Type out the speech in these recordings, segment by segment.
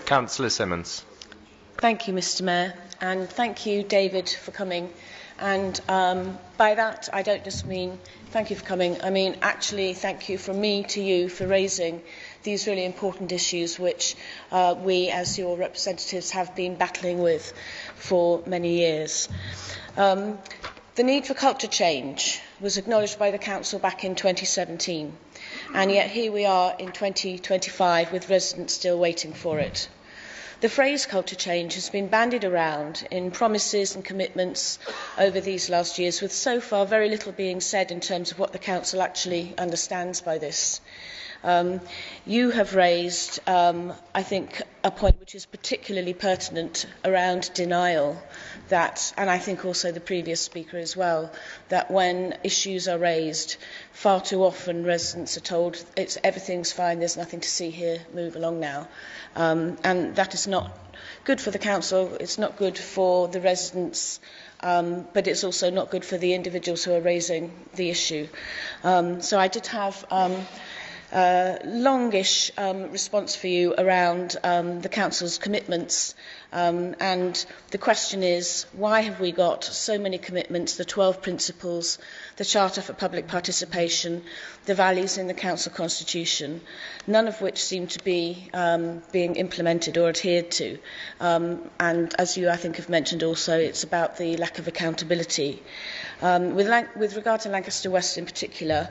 Councillor Simmons. Thank you, Mr. Mayor, and thank you, David, for coming. And by that, I don't just mean thank you for coming. I mean, actually, thank you from me to you for raising these really important issues which we, as your representatives, have been battling with for many years. The need for culture change was acknowledged by the Council back in 2017, and yet here we are in 2025 with residents still waiting for it. The phrase culture change has been bandied around in promises and commitments over these last years, with so far very little being said in terms of what the Council actually understands by this. You have raised, I think, a point which is particularly pertinent around denial, and I think also the previous speaker as well, that when issues are raised, far too often residents are told everything's fine, there's nothing to see here, move along now. And that is not good for the Council, it's not good for the residents, but it's also not good for the individuals who are raising the issue. So I did have longish response for you around the Council's commitments, and the question is, why have we got so many commitments, the 12 principles, the Charter for Public Participation, the values in the Council Constitution, none of which seem to be being implemented or adhered to. And as you, I think, have mentioned also, it's about the lack of accountability. With regard to Lancaster West in particular,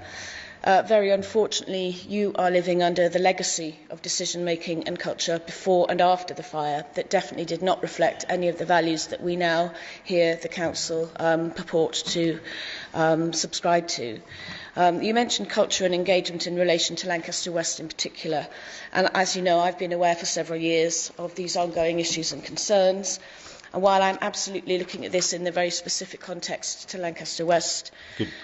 very unfortunately, you are living under the legacy of decision-making and culture before and after the fire that definitely did not reflect any of the values that we now hear the Council purport to subscribe to. You mentioned culture and engagement in relation to Lancaster West in particular, and as you know, I've been aware for several years of these ongoing issues and concerns. And while I'm absolutely looking at this in the very specific context to Lancaster West,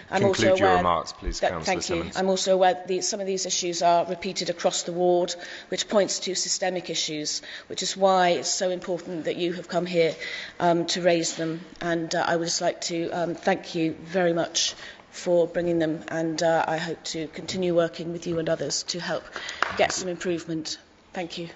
I'm also aware your remarks, please, that, thank you. Simmons. I'm also aware that some of these issues are repeated across the ward, which points to systemic issues, which is why it's so important that you have come here to raise them. And I would just like to thank you very much for bringing them, and I hope to continue working with you and others to help get some improvement. Thank you.